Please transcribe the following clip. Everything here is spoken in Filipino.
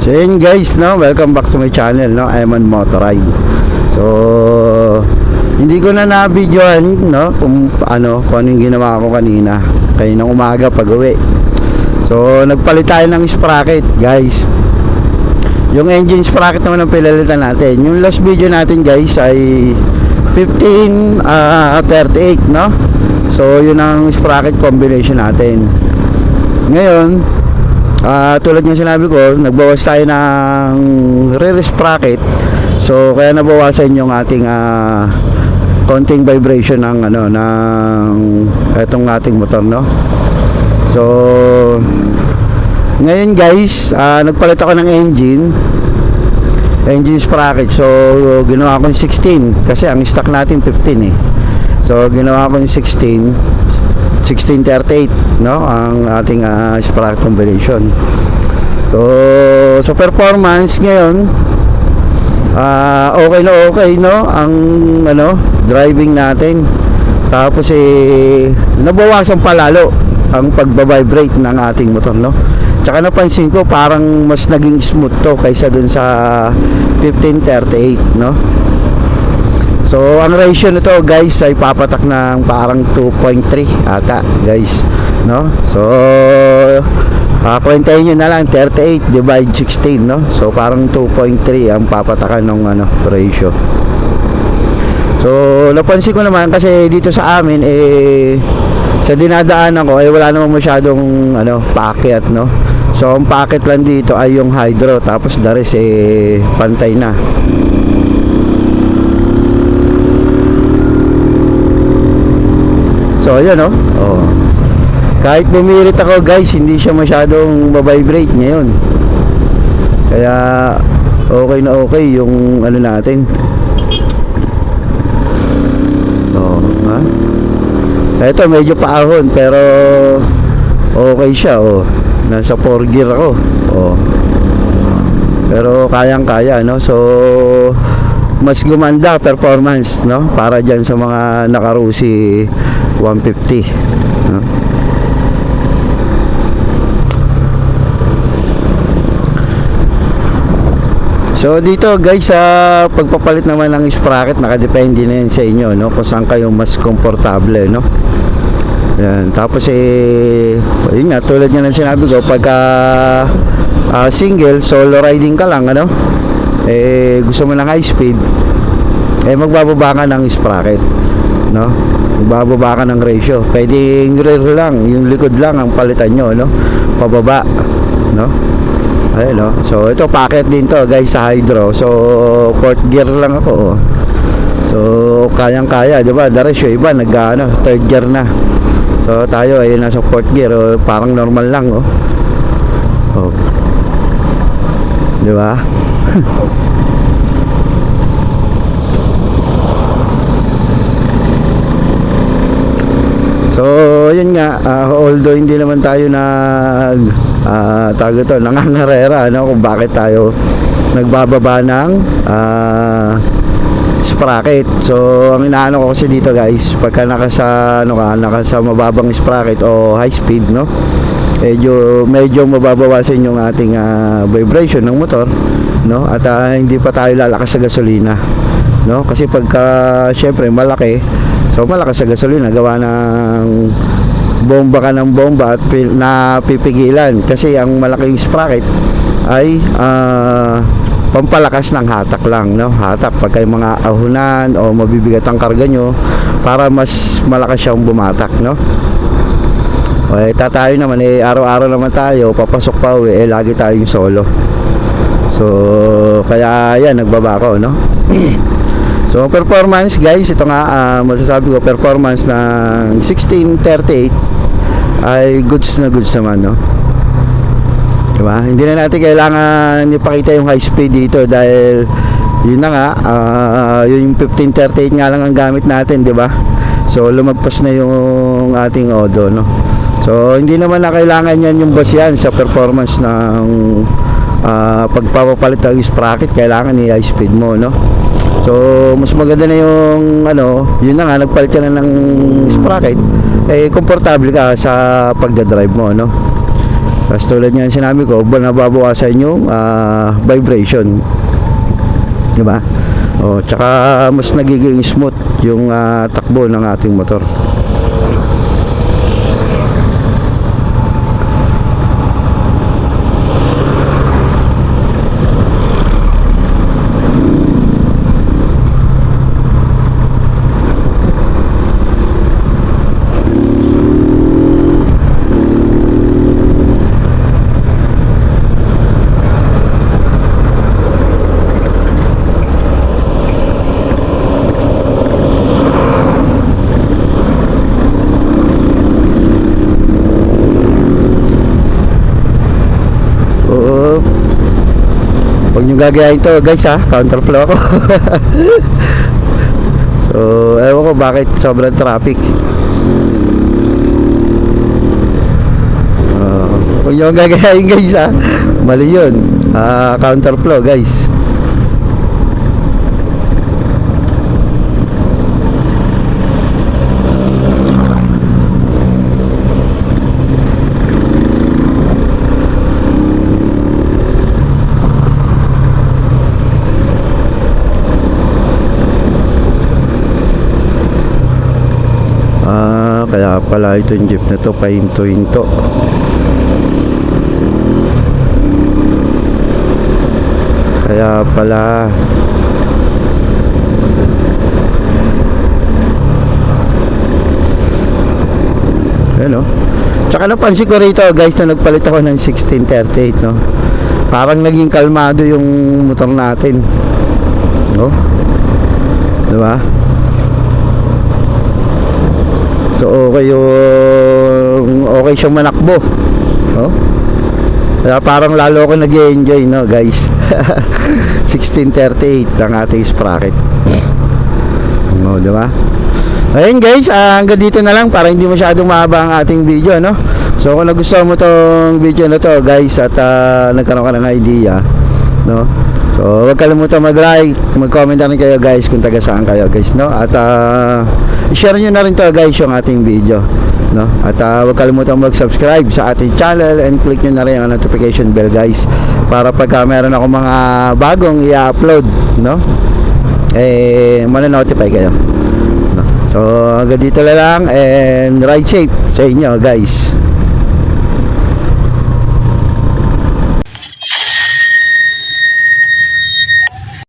So yun guys, no, welcome back to my channel, no, Eman Motorride. So hindi ko na na-videoan, no, kung ano yung ginawa ko kanina umaga pag uwi. So nagpalit tayo ng sprocket guys. Yung engine sprocket naman ang pinalitan natin. Yung last video natin guys ay 1538, no. So yun ang sprocket combination natin. Ngayon tulad ng sinabi ko, nagbawas tayo ng rear sprocket. So kaya nabawasan yung ating konting vibration ng etong ating motor, no. So ngayon guys, nagpalit ako ng engine sprocket. So ginawa ko yung 16 kasi ang stock natin 15 eh. So ginawa ko yung 1638, no, ang ating sprocket combination. So sa performance ngayon, okay na okay, no, ang driving natin. Tapos nabawasan pa lalo ang pagba-vibrate ng ating motor, no. Tsaka napansin ko parang mas naging smooth to kaysa dun sa 1538, no. So ang ratio nito guys ay papatak ng parang 2.3 ata guys, no. So kwentahin nyo na lang 38 divide 16, no. So parang 2.3 ang papatakan ng ratio. So napansin ko naman kasi dito sa amin sa dinadaanan ko wala namang masyadong paakyat, no. So ang paakyat lang dito ay yung hydro, tapos the rest pantay na. So ayan, no. Kahit bumirit ako guys, hindi siya masyadong mabibrate ngayon. Kaya okay na okay yung natin. Ito medyo paahon pero okay siya, nasa 4 gear ako. Pero kayang-kaya, no. So mas gumanda performance, no, para dyan sa mga naka-Rusi 150, no? So dito guys, sa pagpapalit naman ng sprocket, nakadepende na yan sa inyo, no, kung saan kayo mas komportable, no. Yan. Tapos yun nga, tulad nga ng sinabi ko, pagka single solo riding ka lang, gusto mo ng high speed, magbababa ka ng sprocket, no. Magbababa ka ng ratio. Pwedeng rear lang, yung likod lang ang palitan nyo, no, pababa, no. Ayun, no. So ito packet din to guys sa hydro. So 4th gear lang ako, so kayang-kaya, di ba? The ratio iba third gear na. So tayo ay nasa 4th gear, parang normal lang, di ba? So yun nga, although hindi naman tayo nangangarera, kung bakit tayo nagbababa ng sprocket. So ang inaano ko kasi dito guys, pagka naka sa mababang sprocket o high speed, no, medyo mababawasan yung ating vibration ng motor, no, at hindi pa tayo lalakas sa gasolina, no, kasi pagka syempre malaki, so malakas sa gasolina, gawa ng bomba ka ng bomba at napipigilan kasi ang malaking sprocket ay pampalakas ng hatak lang, no, hatak pagka yung mga ahunan o mabibigat ang karga nyo, para mas malakas siyang bumatak, no. Tayo naman araw-araw naman tayo papasok pa uwi, lagi tayong solo. So kaya yan, nagbaba ko, no. So performance guys, ito nga, masasabi ko performance ng 1638 ay goods na goods naman, no. Diba? Hindi na natin kailangan ipakita yung high speed dito dahil yun na nga, yung 1538 nga lang ang gamit natin, diba? So lumagpas na yung ating odo, no. So hindi naman na kailangan yan yung boss yan sa performance ng pagpapapalit ng sprocket, kailangan i-high speed mo, no. So mas maganda na yung yun na nga, nagpalit ka na ng sprocket, komportable ka sa pagdadrive mo, no. Tapos tulad nga sinabi ko, nababawasan yung vibration, di ba? O, tsaka mas nagiging smooth yung takbo ng ating motor. Huwag nyo gagayahin to guys ha, counterflow ako. So ewan ko bakit sobrang traffic. Huwag nyo gagayahin guys ha, mali yun. Counterflow guys. Kaya pala itong jeep na to pahinto-hinto. Kaya pala. Ayan o. Tsaka napansin ko rito guys na nagpalit ako ng 1638 no. Parang naging kalmado yung motor natin. No? Diba? So okay siyang manakbo. Oh. Kaya parang lalo ako nag-enjoy no guys. 1638 ang ating sprocket. Oh, di ba? Ayun guys, hanggang dito na lang para hindi masyadong mahaba ang ating video no. So kung nagustuhan mo tong video na to guys at nagkaroon ka ng idea no. So huwag kalimutan mag-like, mag-comment na rin kayo guys kung taga saan kayo guys no. At i-share nyo na rin to guys yung ating video no. At huwag kalimutan mag-subscribe sa ating channel and click nyo na rin ang notification bell guys para pagka meron ako mga bagong i-upload no, mana-notify kayo no? So hanggang dito na lang and ride safe sa inyo guys.